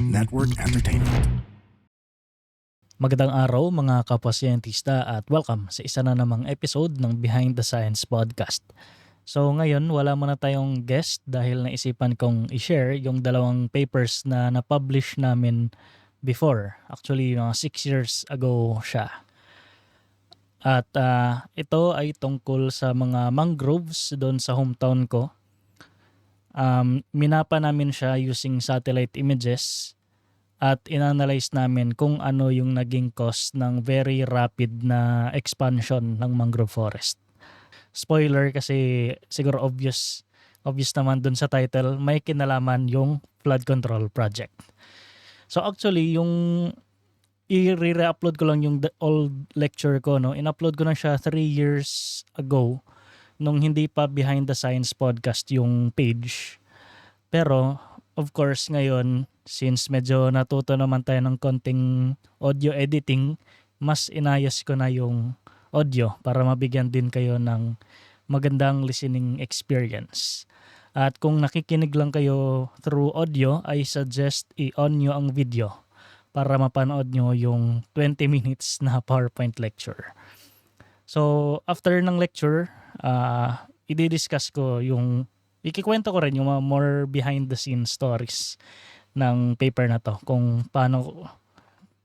Network Entertainment. Magandang araw mga kapwa-siyentista at welcome sa isa na namang episode ng Behind the Science Podcast. So ngayon wala muna tayong guest dahil naisipan kong i-share yung dalawang papers na na-publish namin before. Actually, mga 6 years ago siya. At ito ay tungkol sa mga mangroves doon sa hometown ko. Minapa namin siya using satellite images at inanalyze namin kung ano yung naging cause ng very rapid na expansion ng mangrove forest. Spoiler kasi siguro obvious naman dun sa title, may kinalaman yung flood control project. So actually yung i-re-upload ko lang yung old lecture ko, no? In-upload ko na siya 3 years ago nung hindi pa Behind the Science Podcast yung page. Pero of course ngayon, since medyo natuto naman tayo ng konting audio editing, mas inayos ko na yung audio para mabigyan din kayo ng magandang listening experience. At kung nakikinig lang kayo through audio, I suggest i-on nyo ang video para mapanood nyo yung 20 minutes na PowerPoint lecture. So after ng lecture, i-discuss ko ikikwento ko rin yung mga more behind the scenes stories ng paper na to, kung paano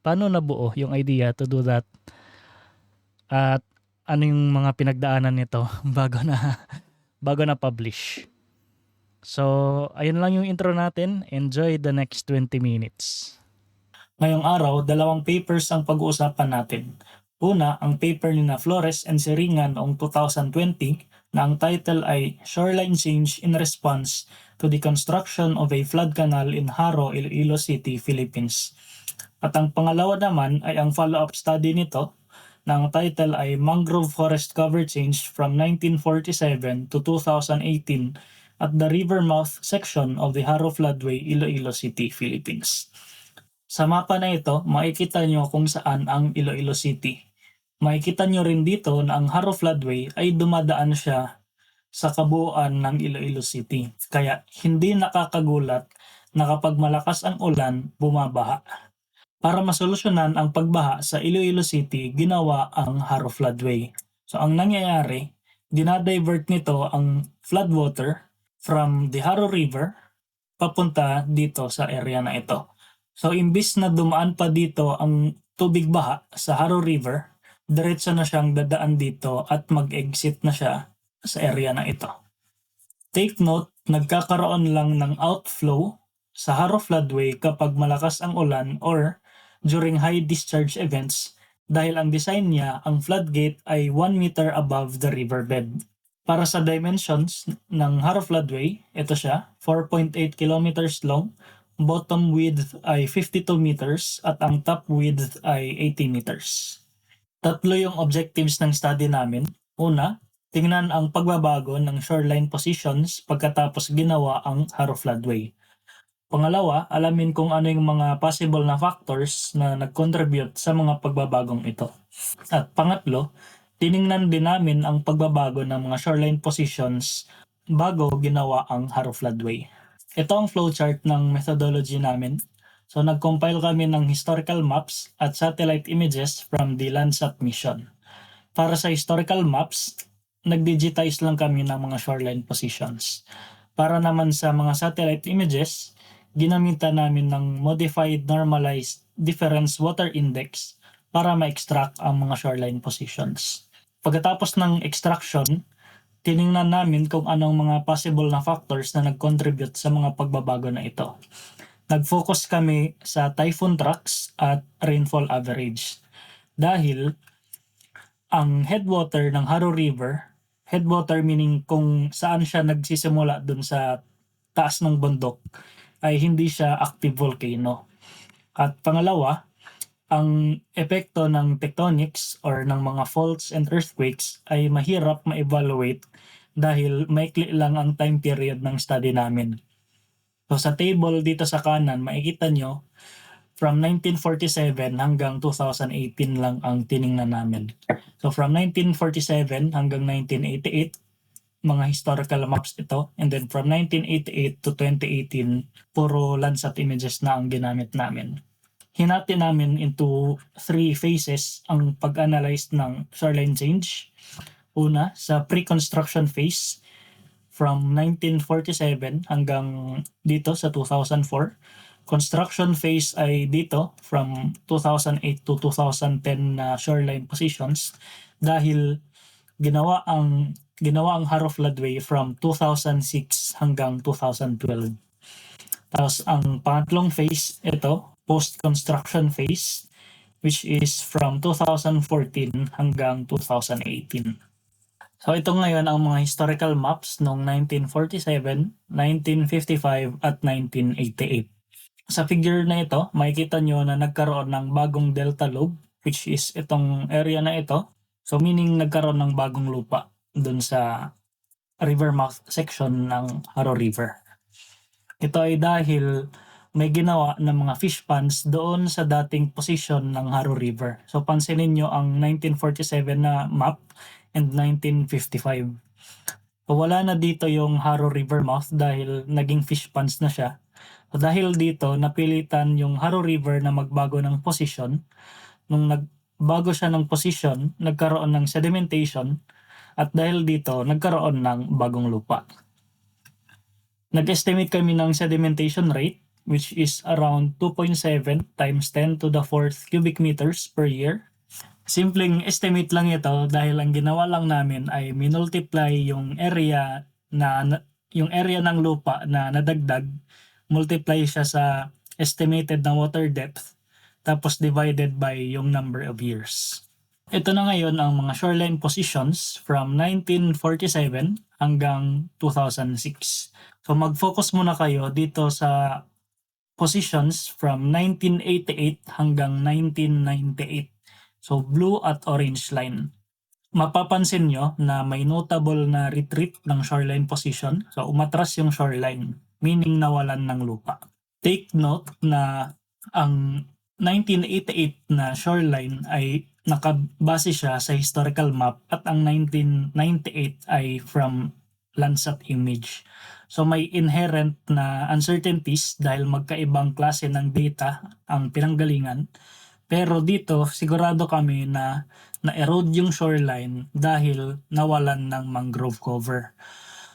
nabuo yung idea to do that at ano yung mga pinagdaanan nito bago na publish. So ayun lang yung intro natin. Enjoy the next 20 minutes. Ngayong araw, dalawang papers ang pag-uusapan natin. Una, ang paper ni Flores and Seringa noong 2020 na ang title ay Shoreline Change in Response to the Construction of a Flood Canal in Haro, Iloilo City, Philippines. At ang pangalawa naman ay ang follow-up study nito na ang title ay Mangrove Forest Cover Change from 1947 to 2018 at the river mouth section of the Haro Floodway, Iloilo City, Philippines. Sa mapa na ito, makikita nyo kung saan ang Iloilo City. Makikita nyo rin dito na ang Haro Floodway ay dumadaan siya sa kabuuan ng Iloilo City. Kaya hindi nakakagulat na kapag malakas ang ulan, bumabaha. Para masolusyonan ang pagbaha sa Iloilo City, ginawa ang Haro Floodway. So ang nangyayari, dinadivert nito ang floodwater from the Haro River papunta dito sa area na ito. So imbis na dumaan pa dito ang tubig baha sa Haro River, diretso na siyang dadaan dito at mag-exit na siya sa area na ito. Take note, nagkakaroon lang ng outflow sa Haro Floodway kapag malakas ang ulan or during high discharge events dahil ang design niya, ang floodgate ay 1 meter above the riverbed. Para sa dimensions ng Haro Floodway, ito siya, 4.8 kilometers long, bottom width ay 52 meters at ang top width ay 80 meters. Tatlo yung objectives ng study namin. Una, tingnan ang pagbabago ng shoreline positions pagkatapos ginawa ang Haro Floodway. Pangalawa, alamin kung ano yung mga possible na factors na nag-contribute sa mga pagbabagong ito. At pangatlo, tiningnan din namin ang pagbabago ng mga shoreline positions bago ginawa ang Haro Floodway. Ito ang flowchart ng methodology namin. So nag-compile kami ng historical maps at satellite images from the Landsat mission. Para sa historical maps, nag-digitize lang kami ng mga shoreline positions. Para naman sa mga satellite images, ginamitan namin ng modified normalized difference water index para ma-extract ang mga shoreline positions. Pagkatapos ng extraction, tiningnan namin kung anong mga possible na factors na nag-contribute sa mga pagbabago na ito. Nag-focus kami sa typhoon tracks at rainfall average. Dahil ang headwater ng Haro River, headwater meaning kung saan siya nagsisimula dun sa taas ng bundok, ay hindi siya active volcano. At pangalawa, ang epekto ng tectonics or ng mga faults and earthquakes ay mahirap ma-evaluate dahil maikli lang ang time period ng study namin. So sa table dito sa kanan, makikita nyo from 1947 hanggang 2018 lang ang tiningnan namin. So from 1947 hanggang 1988, mga historical maps ito. And then from 1988 to 2018, puro Landsat images na ang ginamit namin. Hinati namin into 3 phases ang pag-analyze ng shoreline change. Una, sa pre-construction phase from 1947 hanggang dito sa 2004. Construction phase ay dito from 2008 to 2010 na shoreline positions dahil ginawa ang Harrow Floodway from 2006 hanggang 2012. Tapos ang pangatlong phase ito, post-construction phase, which is from 2014 hanggang 2018. So ito ngayon ang mga historical maps noong 1947, 1955 at 1988. Sa figure na ito, makikita nyo na nagkaroon ng bagong delta lobe, which is itong area na ito. So meaning nagkaroon ng bagong lupa dun sa river mouth section ng Harrow River. Ito ay dahil may ginawa ng mga fish ponds doon sa dating position ng Harrow River. So pansinin nyo ang 1947 na map and 1955. So wala na dito yung Harrow River mouth dahil naging fish ponds na siya. So dahil dito, napilitan yung Harrow River na magbago ng position. Nung nagbago siya ng position, nagkaroon ng sedimentation at dahil dito, nagkaroon ng bagong lupa. Nag-estimate kami ng sedimentation rate which is around 2.7 times 10 to the 4th cubic meters per year. Simpleng estimate lang ito dahil ang ginawa lang namin ay minultiply yung area ng lupa na nadagdag, multiply siya sa estimated na water depth, tapos divided by yung number of years. Ito na ngayon ang mga shoreline positions from 1947 hanggang 2006. So mag-focus muna kayo dito sa positions from 1988 hanggang 1998. So blue at orange line. Mapapansin nyo na may notable na retreat ng shoreline position. So umatras yung shoreline, meaning nawalan ng lupa. Take note na ang 1988 na shoreline ay nakabase siya sa historical map at ang 1998 ay from Landsat image. So may inherent na uncertainties dahil magkaibang klase ng data ang pinanggalingan. Pero dito sigurado kami na na-erode yung shoreline dahil nawalan ng mangrove cover.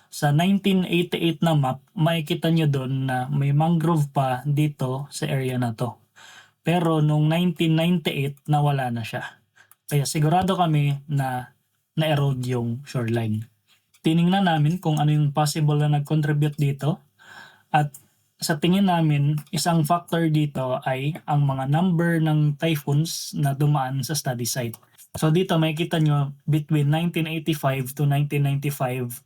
Sa 1988 na map, makikita nyo doon na may mangrove pa dito sa area na to. Pero nung 1998, nawala na siya. Kaya sigurado kami na na-erode yung shoreline. Tiningnan namin kung ano yung possible na nag-contribute dito. At sa tingin namin, isang factor dito ay ang mga number ng typhoons na dumaan sa study site. So dito makikita nyo between 1985 to 1995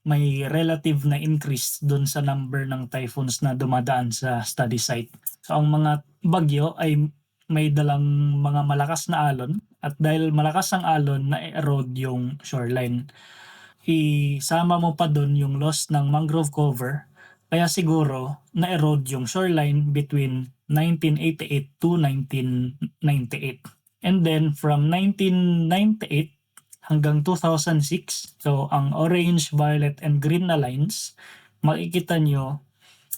may relative na increase dun sa number ng typhoons na dumadaan sa study site. So ang mga bagyo ay may dalang mga malakas na alon at dahil malakas ang alon na-erode yung shoreline. Isama mo pa dun yung loss ng mangrove cover kaya siguro na-erode yung shoreline between 1988 to 1998. And then from 1998 hanggang 2006, so ang orange, violet, and green na lines, makikita nyo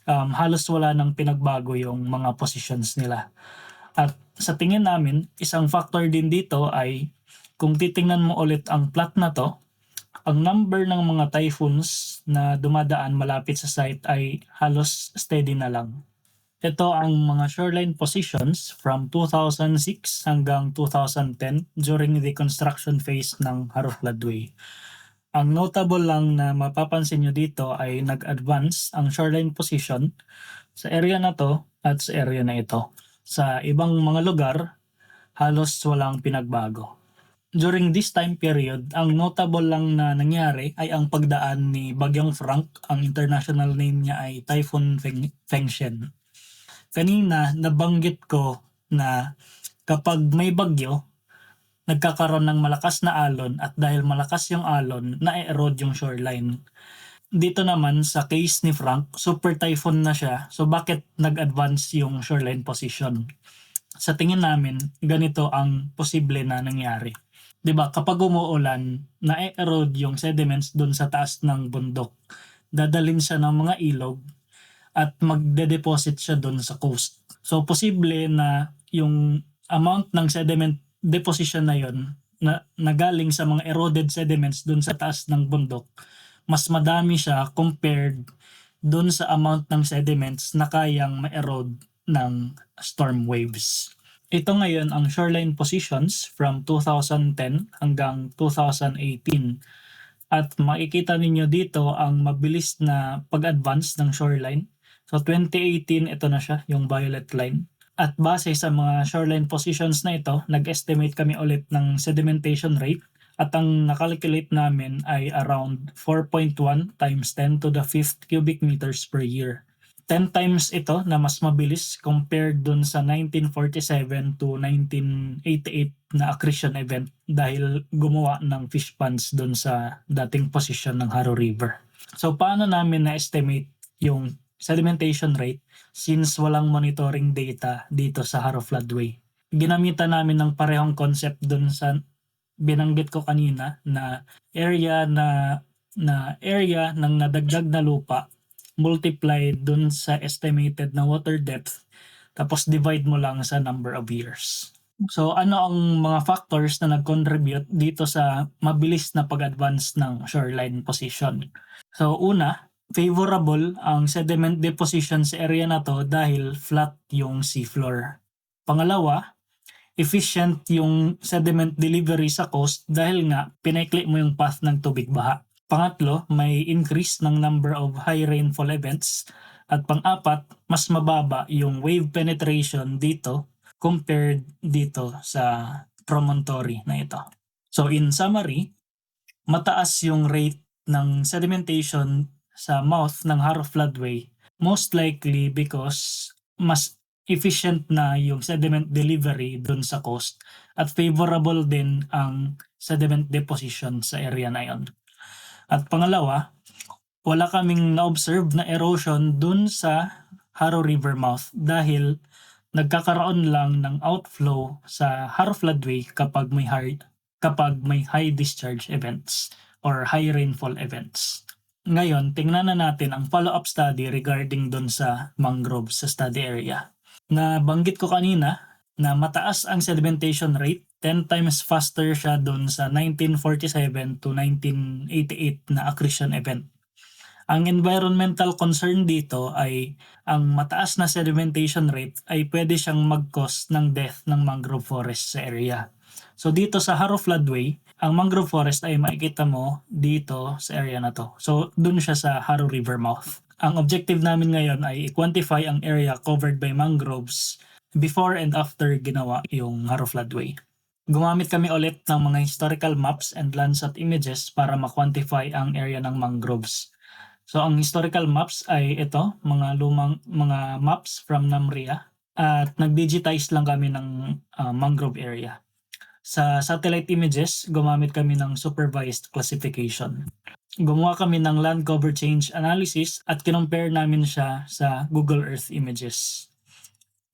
halos wala nang pinagbago yung mga positions nila. At sa tingin namin, isang factor din dito ay kung titingnan mo ulit ang plot na to, ang number ng mga typhoons na dumadaan malapit sa site ay halos steady na lang. Ito ang mga shoreline positions from 2006 hanggang 2010 during the construction phase ng Harrow Floodway. Ang notable lang na mapapansin nyo dito ay nag-advance ang shoreline position sa area na to at sa area na ito. Sa ibang mga lugar, halos walang pinagbago. During this time period, ang notable lang na nangyari ay ang pagdaan ni Bagyong Frank. Ang international name niya ay Typhoon Fengshen. Kanina, nabanggit ko na kapag may bagyo, nagkakaroon ng malakas na alon at dahil malakas yung alon, na-erode yung shoreline. Dito naman sa case ni Frank, super typhoon na siya. So bakit nag-advance yung shoreline position? Sa tingin namin, ganito ang posible na nangyari. 'Di ba kapag umuulan, na-e-erode yung sediments dun sa taas ng bundok. Dadalhin siya ng mga ilog at magde-deposit siya dun sa coast. So posible na yung amount ng sediment deposition na yon na galing sa mga eroded sediments dun sa taas ng bundok, mas madami siya compared dun sa amount ng sediments na kayang ma-erode ng storm waves. Ito ngayon ang shoreline positions from 2010 hanggang 2018. At makikita ninyo dito ang mabilis na pag-advance ng shoreline. So 2018, ito na siya, yung violet line. At base sa mga shoreline positions na ito, nag-estimate kami ulit ng sedimentation rate. At ang nakalculate namin ay around 4.1 times 10 to the 5th cubic meters per year. 10 times ito na mas mabilis compared dun sa 1947 to 1988 na accretion event dahil gumawa ng fish ponds dun sa dating posisyon ng Haro River. So paano namin na-estimate yung sedimentation rate since walang monitoring data dito sa Haro Floodway? Ginamitan namin ng parehong concept dun sa binanggit ko kanina na area ng nadagdag na lupa multiply dun sa estimated na water depth tapos divide mo lang sa number of years. So ano ang mga factors na nag-contribute dito sa mabilis na pag-advance ng shoreline position? So una, favorable ang sediment deposition sa area na to dahil flat yung seafloor. Pangalawa, efficient yung sediment delivery sa coast dahil nga pinaikli mo yung path ng tubig baha. Pangatlo, may increase ng number of high rainfall events. At pang-apat, mas mababa yung wave penetration dito compared dito sa promontory na ito. So in summary, mataas yung rate ng sedimentation sa mouth ng Haro Floodway, most likely because mas efficient na yung sediment delivery dun sa coast at favorable din ang sediment deposition sa area na yon. At pangalawa, wala kaming na-observe na erosion dun sa Haro River mouth dahil nagkakaroon lang ng outflow sa Haro Floodway kapag may high discharge events or high rainfall events. Ngayon, tingnan na natin ang follow-up study regarding dun sa mangroves sa study area. Nabanggit ko kanina na mataas ang sedimentation rate, 10 times faster siya dun sa 1947 to 1988 na accretion event. Ang environmental concern dito ay ang mataas na sedimentation rate ay pwede siyang mag-cause ng death ng mangrove forest sa area. So dito sa Haro Floodway, ang mangrove forest ay makikita mo dito sa area na to. So dun siya sa Haro River mouth. Ang objective namin ngayon ay i-quantify ang area covered by mangroves before and after ginawa yung Haro Floodway. Gumamit kami ulit ng mga historical maps and Landsat images para ma-quantify ang area ng mangroves. So ang historical maps ay ito, mga lumang mga maps from NAMRIA at nag-digitize lang kami ng mangrove area. Sa satellite images, gumamit kami ng supervised classification. Gumawa kami ng land cover change analysis at kinompare namin siya sa Google Earth images.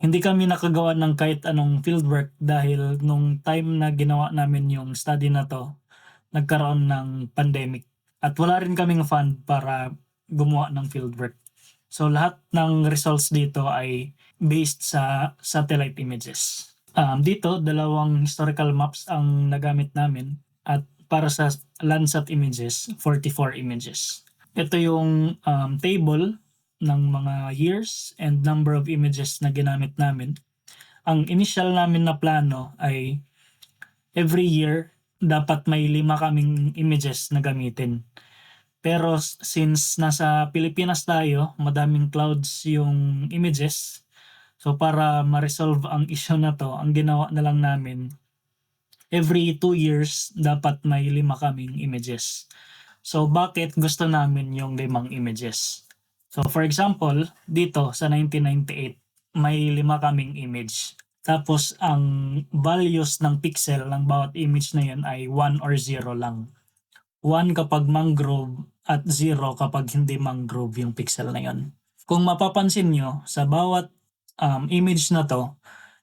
Hindi kami nakagawa ng kahit anong fieldwork dahil nung time na ginawa namin yung study na to, nagkaroon ng pandemic at wala rin kaming fund para gumawa ng fieldwork. So lahat ng results dito ay based sa satellite images. Dito, dalawang historical maps ang nagamit namin at para sa Landsat images, 44 images. Ito yung table ng mga years and number of images na ginamit namin. Ang initial namin na plano ay every year dapat may 5 kaming images na gamitin. Pero since nasa Pilipinas tayo, madaming clouds yung images. So para ma-resolve ang issue na to, ang ginawa na lang namin, every 2 years dapat may 5 kaming images. So bakit gusto namin yung 5 images? So for example, dito sa 1998, may 5 kaming image. Tapos ang values ng pixel ng bawat image na yun ay 1 or 0 lang. 1 kapag mangrove at 0 kapag hindi mangrove yung pixel na yun. Kung mapapansin nyo, sa bawat image na to,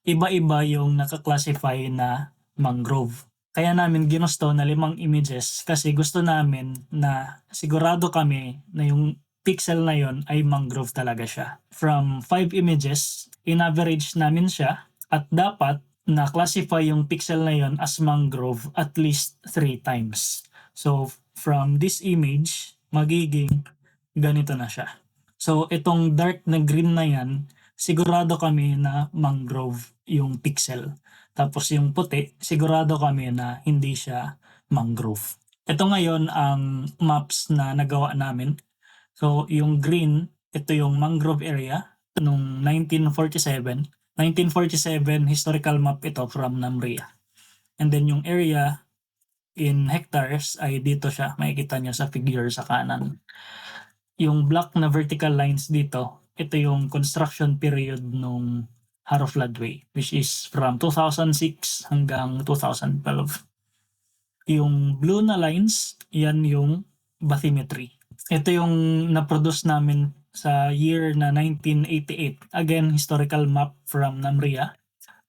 iba-iba yung naka-classify na mangrove. Kaya namin ginusto na 5 images kasi gusto namin na sigurado kami na yung pixel na yon ay mangrove talaga siya. From 5 images, in-average namin siya at dapat na-classify yung pixel na yon as mangrove at least 3 times. So from this image, magiging ganito na siya. So itong dark na green na yan, sigurado kami na mangrove yung pixel. Tapos yung puti, sigurado kami na hindi siya mangrove. Ito ngayon ang maps na nagawa namin. So yung green, ito yung mangrove area nung 1947. 1947 historical map ito from NAMRIA. And then yung area in hectares ay dito siya. Makikita nyo sa figure sa kanan. Yung black na vertical lines dito, ito yung construction period nung Harrow Floodway, which is from 2006 hanggang 2012. Yung blue na lines, yan yung bathymetry. Ito yung na-produce namin sa year na 1988. Again, historical map from NAMRIA.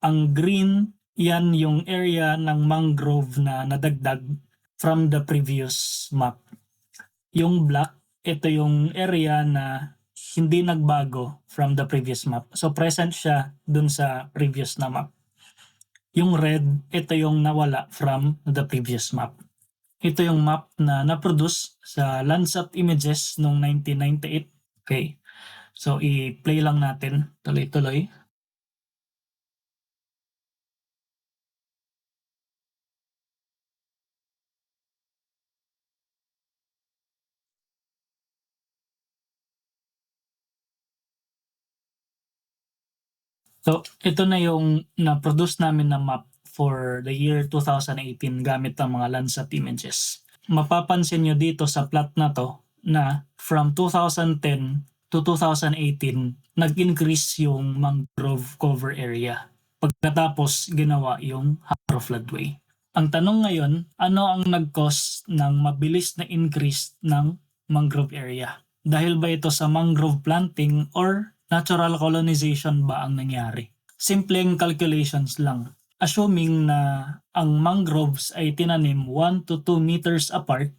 Ang green, yan yung area ng mangrove na nadagdag from the previous map. Yung black, ito yung area na hindi nagbago from the previous map. So present siya dun sa previous na map. Yung red, ito yung nawala from the previous map. Ito yung map na na-produce sa Landsat Images noong 1998. Okay. So i-play lang natin tuloy-tuloy. So, ito na yung na-produce namin na map for the year 2018 gamit ang mga Landsat images. Mapapansin nyo dito sa plot na to na from 2010 to 2018, nag-increase yung mangrove cover area. Pagkatapos, ginawa yung Harrow Floodway. Ang tanong ngayon, ano ang nag-cause ng mabilis na increase ng mangrove area? Dahil ba ito sa mangrove planting or natural colonization ba ang nangyari? Simpleng calculations lang. Assuming na ang mangroves ay tinanim 1 to 2 meters apart,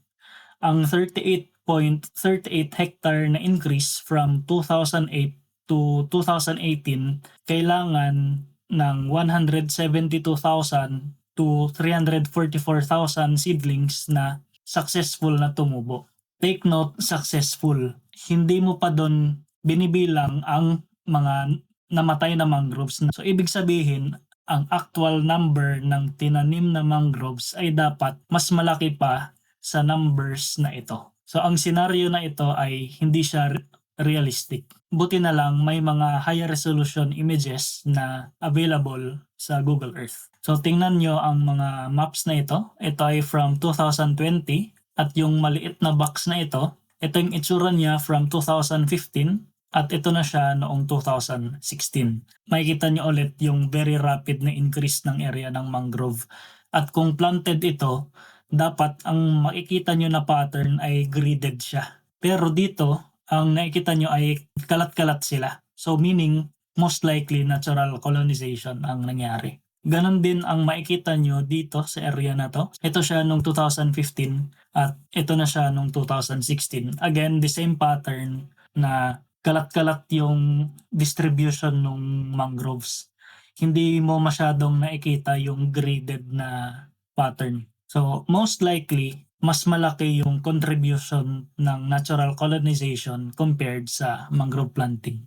ang 38.38 hectare na increase from 2008 to 2018, kailangan ng 172,000 to 344,000 seedlings na successful na tumubo. Take note, successful. Hindi mo pa doon binibilang ang mga namatay na mangroves. So ibig sabihin, ang actual number ng tinanim na mangroves ay dapat mas malaki pa sa numbers na ito. So ang senaryo na ito ay hindi siya realistic. Buti na lang may mga high resolution images na available sa Google Earth. So tingnan nyo ang mga maps na ito. Ito ay from 2020 at yung maliit na box na ito yung itsura niya from 2015 at ito na siya noong 2016. Makikita niyo ulit yung very rapid na increase ng area ng mangrove. At kung planted ito, dapat ang makikita niyo na pattern ay gridded siya. Pero dito, ang nakikita niyo ay kalat-kalat sila. So meaning, most likely natural colonization ang nangyari. Ganon din ang makikita nyo dito sa area na to. Ito siya nung 2015 at ito na siya nung 2016. Again, the same pattern na kalat-kalat yung distribution ng mangroves. Hindi mo masyadong nakikita yung graded na pattern. So, most likely, mas malaki yung contribution ng natural colonization compared sa mangrove planting.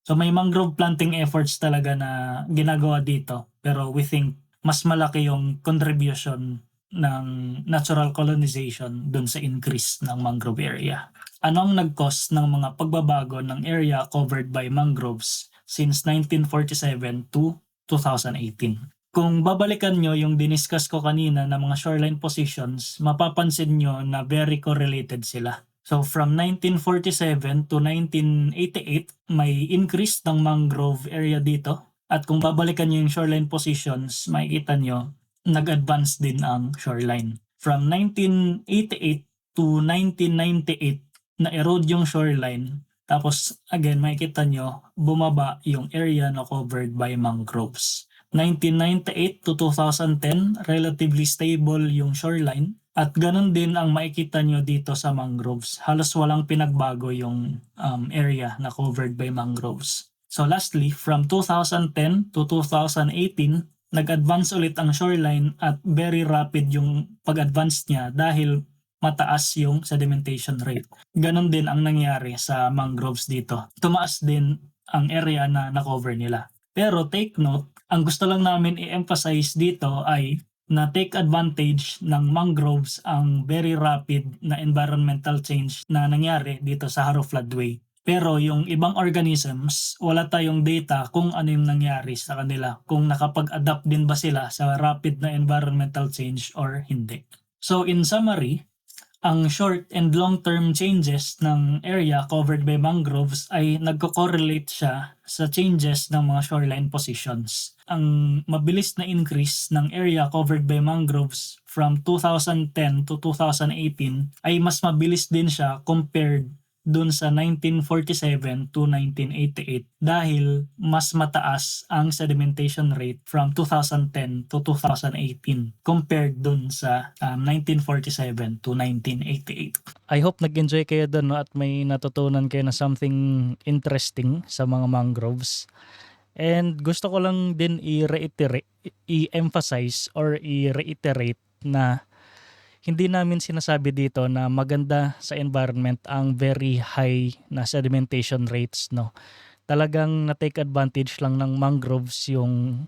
So may mangrove planting efforts talaga na ginagawa dito, pero we think mas malaki yung contribution ng natural colonization dun sa increase ng mangrove area. Ano ang nag-cause ng mga pagbabago ng area covered by mangroves since 1947 to 2018? Kung babalikan nyo yung diniscuss ko kanina na mga shoreline positions, mapapansin nyo na very correlated sila. So from 1947 to 1988, may increase ng mangrove area dito. At kung babalikan nyo yung shoreline positions, makikita nyo, nag-advance din ang shoreline. From 1988 to 1998, na-erode yung shoreline. Tapos again, makikita nyo, bumaba yung area na covered by mangroves. 1998 to 2010, relatively stable yung shoreline. At ganun din ang makikita nyo dito sa mangroves. Halos walang pinagbago yung area na covered by mangroves. So lastly, from 2010 to 2018, nag-advance ulit ang shoreline at very rapid yung pag-advance niya dahil mataas yung sedimentation rate. Ganon din ang nangyari sa mangroves dito. Tumaas din ang area na na-cover nila. Pero take note, ang gusto lang namin i-emphasize dito ay na take advantage ng mangroves ang very rapid na environmental change na nangyari dito sa Haro Floodway. Pero yung ibang organisms, wala tayong data kung ano yung nangyari sa kanila, kung nakapag-adapt din ba sila sa rapid na environmental change or hindi. So in summary, ang short and long-term changes ng area covered by mangroves ay nagko-correlate siya sa changes ng mga shoreline positions. Ang mabilis na increase ng area covered by mangroves from 2010 to 2018 ay mas mabilis din siya compared dun sa 1947 to 1988 dahil mas mataas ang sedimentation rate from 2010 to 2018 compared dun sa 1947 to 1988. I hope nag-enjoy kayo dun, no, at may natutunan kayo na something interesting sa mga mangroves. And gusto ko lang din i-emphasize or i-reiterate na hindi namin sinasabi dito na maganda sa environment ang very high na sedimentation rates, no. Talagang na-take advantage lang ng mangroves yung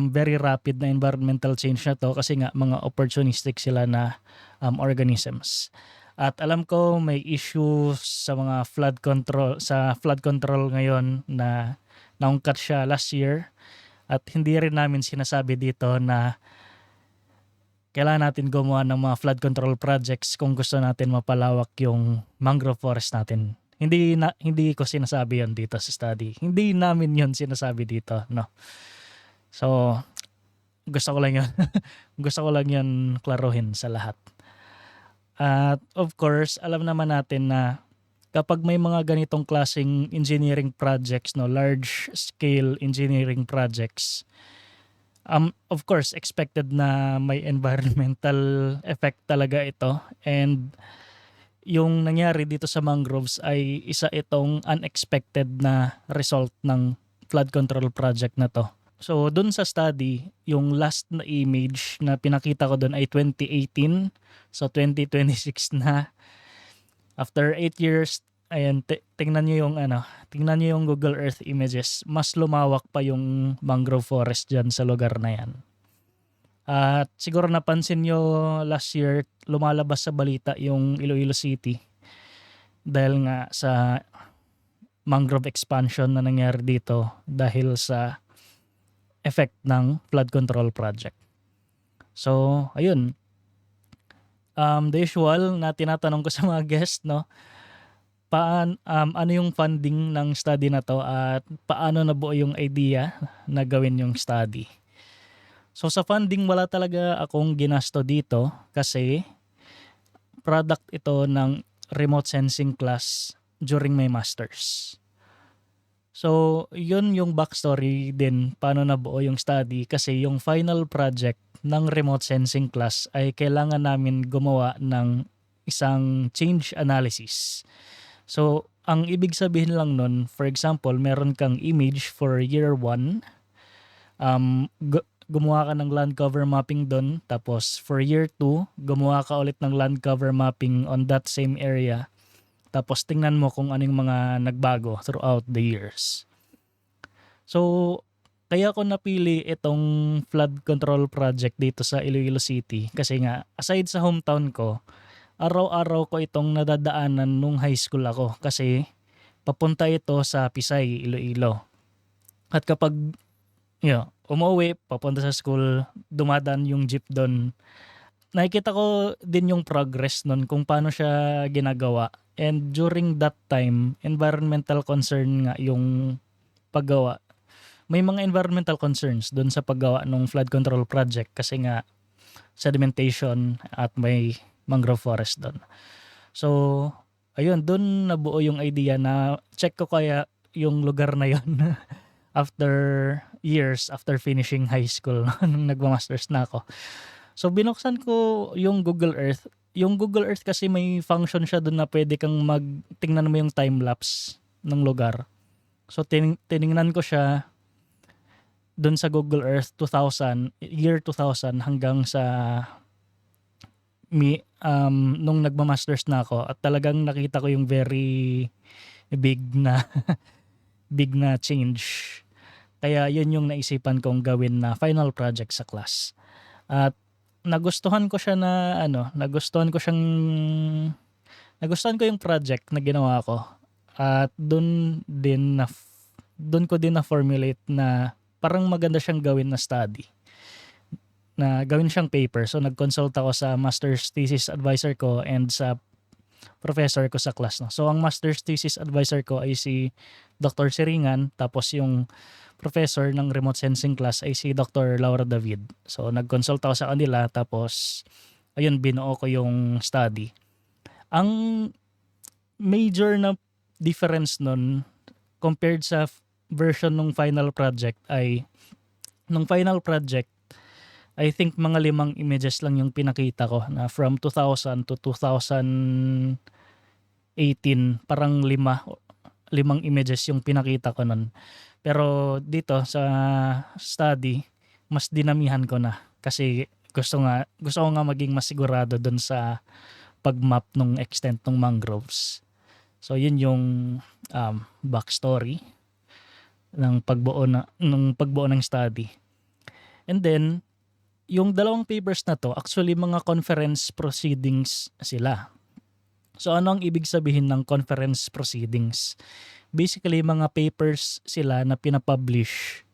very rapid na environmental change na to kasi nga mga opportunistic sila na organisms. At alam ko may issue sa mga flood control ngayon na naungkat siya last year at hindi rin namin sinasabi dito na kailangan natin gumawa ng mga flood control projects kung gusto natin mapalawak yung mangrove forest natin. Hindi ko sinasabi yon dito sa study. Hindi namin yon sinasabi dito, no. So, gusto ko lang yon klaruhin sa lahat. At of course, alam naman natin na kapag may mga ganitong klaseng engineering projects, no, large scale engineering projects, of course, expected na may environmental effect talaga ito. And yung nangyari dito sa mangroves ay isa itong unexpected na result ng flood control project na to. So, dun sa study, yung last na image na pinakita ko dun ay 2018. So, 2026 na. After 8 years, ayan, tingnan nyo yung Google Earth images. Mas lumawak pa yung mangrove forest dyan sa lugar na yan. At siguro napansin nyo last year, lumalabas sa balita yung Iloilo City. Dahil nga sa mangrove expansion na nangyari dito dahil sa effect ng flood control project. So, ayun. The usual na tinatanong ko sa mga guest, no? Ano yung funding ng study na to at paano nabuo yung idea na gawin yung study. So sa funding wala talaga akong ginasto dito kasi product ito ng remote sensing class during my masters. So yun yung backstory din paano nabuo yung study kasi yung final project ng remote sensing class ay kailangan namin gumawa ng isang change analysis. So, ang ibig sabihin lang nun, for example, meron kang image for year 1, gumawa ka ng land cover mapping doon, tapos for year 2, gumawa ka ulit ng land cover mapping on that same area, tapos tingnan mo kung anong mga nagbago throughout the years. So, kaya ko napili itong flood control project dito sa Iloilo City kasi nga, aside sa hometown ko, araw-araw ko itong nadadaanan nung high school ako kasi papunta ito sa Pisay, Iloilo. At kapag umuwi, papunta sa school, dumadaan yung jeep doon. Nakikita ko din yung progress nun kung paano siya ginagawa. And during that time, environmental concern nga yung paggawa. May mga environmental concerns doon sa paggawa ng flood control project kasi nga sedimentation at may mangrove forest doon. So, ayun, doon nabuo yung idea na check ko kaya yung lugar na yon after years after finishing high school nung nagma-masters na ako. So binuksan ko yung Google Earth. Yung Google Earth kasi may function siya doon na pwede kang tingnan mo yung time lapse ng lugar. So tiningnan ko siya doon sa Google Earth year 2000 hanggang sa nung nagma-masters na ako, at talagang nakita ko yung very big na big na change. Kaya yun yung naisipan kong gawin na final project sa class. At nagustuhan ko yung project na ginawa ko. At doon ko din na formulate na parang maganda siyang gawin na study, na gawin siyang paper. So nag-consult ako sa master's thesis advisor ko and sa professor ko sa class. No? So ang master's thesis advisor ko ay si Dr. Siringan, tapos yung professor ng remote sensing class ay si Dr. Laura David. So nag-consult ako sa kanila, tapos ayun, binuo ko yung study. Ang major na difference nun compared sa version ng final project ay, nung final project, I think mga 5 images lang yung pinakita ko, na from 2000 to 2018, parang 5 images yung pinakita ko nun. Pero dito sa study, mas dinamihan ko na kasi gusto ko nga maging mas sigurado dun sa pag-map ng extent ng mangroves. So yun yung backstory ng pagbuo ng study. And then yung 2 papers na to, actually mga conference proceedings sila. So ano ang ibig sabihin ng conference proceedings? Basically, mga papers sila na pinapublish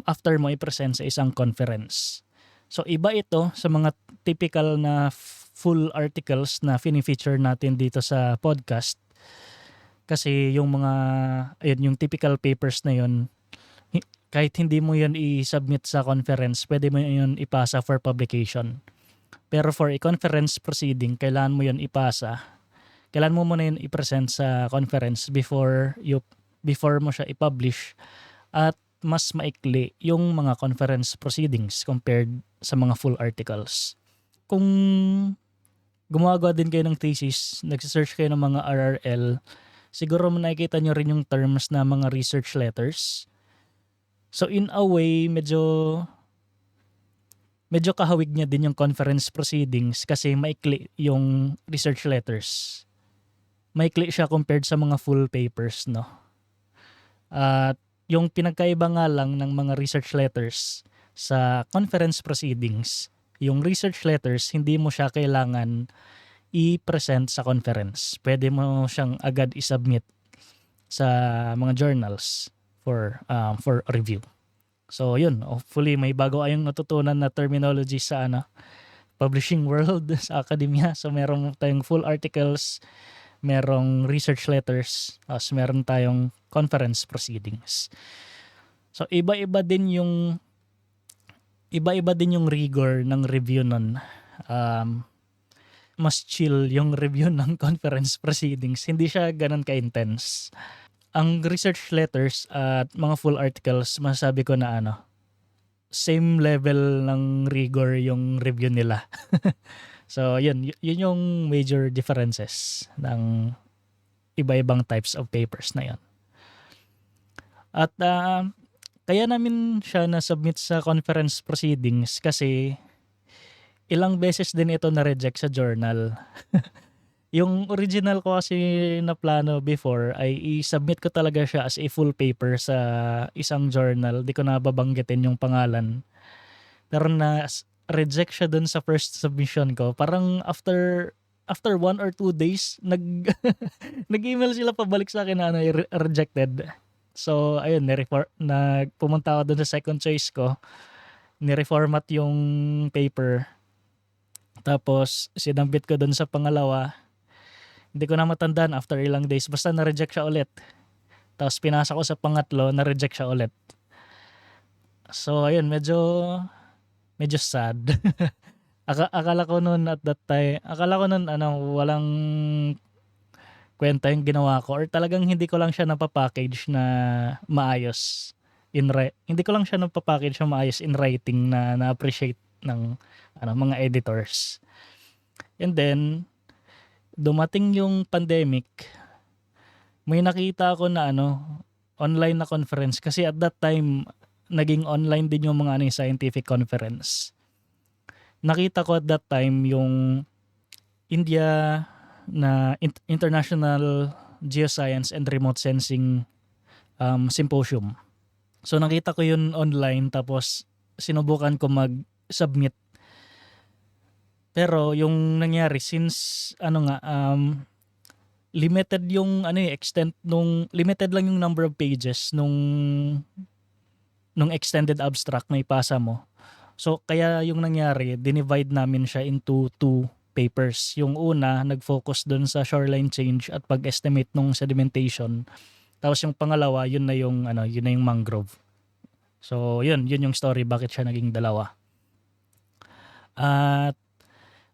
after mo i-present sa isang conference. So iba ito sa mga typical na full articles na fini-feature natin dito sa podcast. Kasi yung yung typical papers na yun, kahit hindi mo yun i-submit sa conference, pwede mo yun ipasa for publication. Pero for a conference proceeding, kailangan mo yun ipasa. Kailangan mo muna yun i-present sa conference before mo siya i-publish. At mas maikli yung mga conference proceedings compared sa mga full articles. Kung gumagawa din kayo ng thesis, nagsisearch kayo ng mga RRL, siguro nakikita nyo rin yung terms na mga research letters. So in a way, medyo kahawig niya din yung conference proceedings kasi maikli yung research letters. Maikli siya compared sa mga full papers, no? At yung pinagkaiba nga lang ng mga research letters sa conference proceedings, yung research letters, hindi mo siya kailangan i-present sa conference. Pwede mo siyang agad i-submit sa mga journals for review. So yun, hopefully may bago kayong natutunan na terminology sa publishing world sa academia. So meron tayong full articles, merong research letters, as meron tayong conference proceedings. So iba-iba din yung rigor ng review nun. Mas chill yung review ng conference proceedings. Hindi siya ganun ka-intense. Ang research letters at mga full articles, masasabi ko na same level ng rigor yung review nila. So yun yung major differences ng iba-ibang types of papers na yun. At kaya namin siya na-submit sa conference proceedings kasi ilang beses din ito na-reject sa journal. Yung original ko kasi na plano before ay i-submit ko talaga siya as a full paper sa isang journal. Di ko na babanggitin yung pangalan. Pero na-reject siya dun sa first submission ko. Parang after 1 or 2 days, nag-email sila pabalik sa akin na rejected. So, ayun, pumunta ako dun sa second choice ko. Nireformat yung paper. Tapos, sinambit ko dun sa pangalawa. Hindi ko na matandaan after ilang days. Basta na-reject siya ulit. Tapos pinasa ko sa pangatlo, na-reject siya ulit. So, ayun, medyo sad. Akala ko noon at that time, walang kwenta yung ginawa ko or talagang hindi ko lang siya napapackage na maayos hindi ko lang siya napapackage na maayos in writing na na-appreciate ng mga editors. And then, dumating yung pandemic, may nakita ako na online na conference kasi at that time, naging online din yung mga scientific conference. Nakita ko at that time yung India na International Geoscience and Remote Sensing Symposium. So nakita ko yun online tapos sinubukan ko mag-submit. Pero yung nangyari since limited yung extent limited lang yung number of pages nung extended abstract na ipasa mo. So kaya yung nangyari, dinivide namin siya into 2 papers. Yung una, nag-focus doon sa shoreline change at pag-estimate ng sedimentation. Tapos yung pangalawa, yun na yung mangrove. So yun yung story bakit siya naging dalawa. At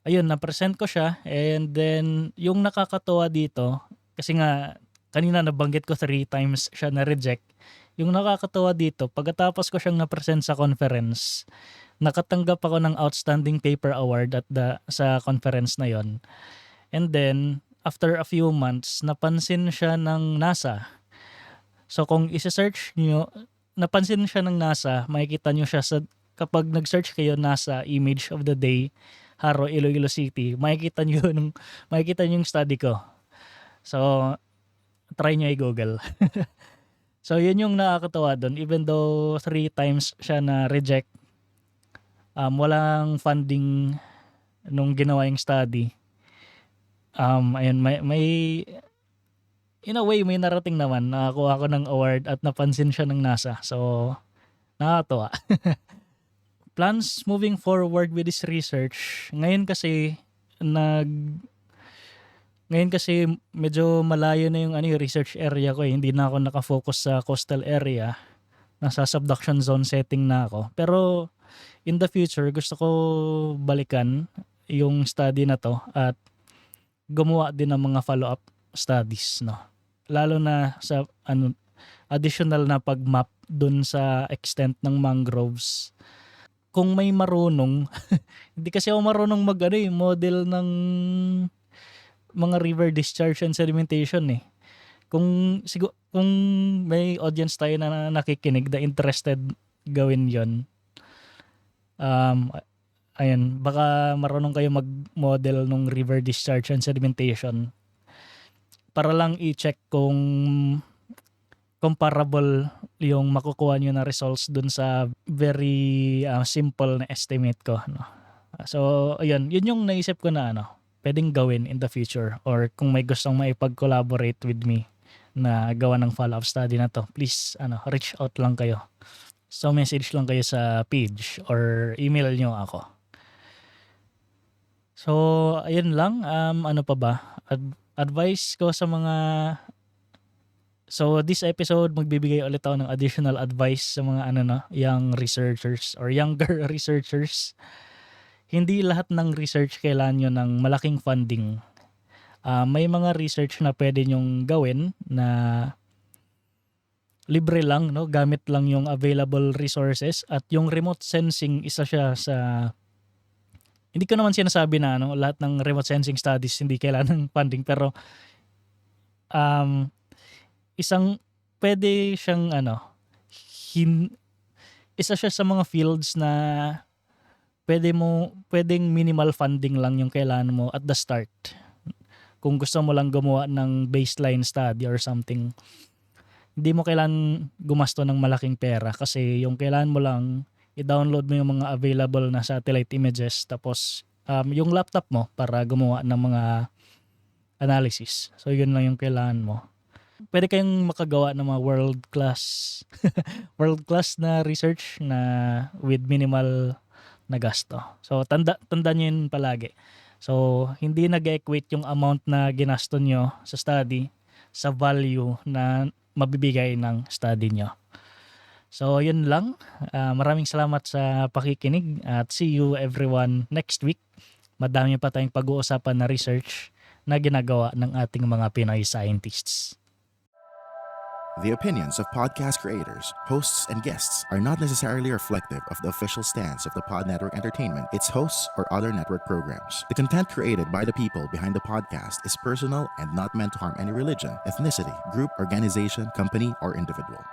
ayun, na-present ko siya and then yung nakakatuwa dito, kasi nga kanina nabanggit ko 3 times siya na-reject. Yung nakakatuwa dito, pagkatapos ko siyang na-present sa conference, nakatanggap ako ng Outstanding Paper Award sa conference na yon. And then, after a few months, napansin siya ng NASA. So kung isi-search nyo, napansin siya ng NASA, makikita nyo siya kapag nag-search kayo NASA Image of the Day, Haro, Iloilo City, makikita nyo yung study ko. So, try nyo i-google. So, yun yung nakakatawa doon. Even though 3 times siya na-reject, walang funding nung ginawa yung study. Ayun, may in a way, may narating naman. Nakakuha ako ng award at napansin siya ng NASA. So, nakakatawa. Plans moving forward with this research. Ngayon kasi medyo malayo na yung yung research area ko. Hindi na ako nakafocus sa coastal area. Nasa subduction zone setting na ako. Pero in the future, gusto ko balikan yung study na to at gumawa din ng mga follow-up studies, no. Lalo na sa additional na pag-map dun sa extent ng mangroves. Kung may marunong, hindi kasi ako marunong model ng mga river discharge and sedimentation eh. Kung may audience tayo na nakikinig na interested gawin yon, ayun, baka marunong kayo mag-model ng river discharge and sedimentation para lang i-check kung comparable yung makukuha nyo na results dun sa very simple na estimate ko, no? So ayun, yun yung naisip ko na pwedeng gawin in the future, or kung may gustong maipag-collaborate with me na gawa ng follow-up study na to, please reach out lang kayo. So message lang kayo sa page or email nyo ako. So ayun lang, ano pa ba? Advice ko sa mga this episode, magbibigay ulit ako ng additional advice sa mga young researchers or younger researchers. Hindi lahat ng research kailangan nyo ng malaking funding. May mga research na pwede nyong gawin na libre lang, no? Gamit lang yung available resources, at yung remote sensing, isa siya sa... Hindi ko naman sinasabi na lahat ng remote sensing studies hindi kailangan ng funding, pero pwede siyang isa siya sa mga fields na pwedeng minimal funding lang yung kailangan mo at the start. Kung gusto mo lang gumawa ng baseline study or something, hindi mo kailangan gumasto ng malaking pera, kasi yung kailangan mo lang i-download mo yung mga available na satellite images, tapos yung laptop mo para gumawa ng mga analysis. So yun lang yung kailangan mo. Pwede kayong makagawa ng mga world class na research na with minimal na gasto. So tandaan niyo yun palagi. So hindi nag-equate yung amount na ginasto nyo sa study sa value na mabibigay ng study nyo. So yun lang. Maraming salamat sa pakikinig at see you everyone next week. Madami pa tayong pag-uusapan na research na ginagawa ng ating mga Pinoy scientists. The opinions of podcast creators, hosts, and guests are not necessarily reflective of the official stance of the Pod Network Entertainment, its hosts, or other network programs. The content created by the people behind the podcast is personal and not meant to harm any religion, ethnicity, group, organization, company, or individual.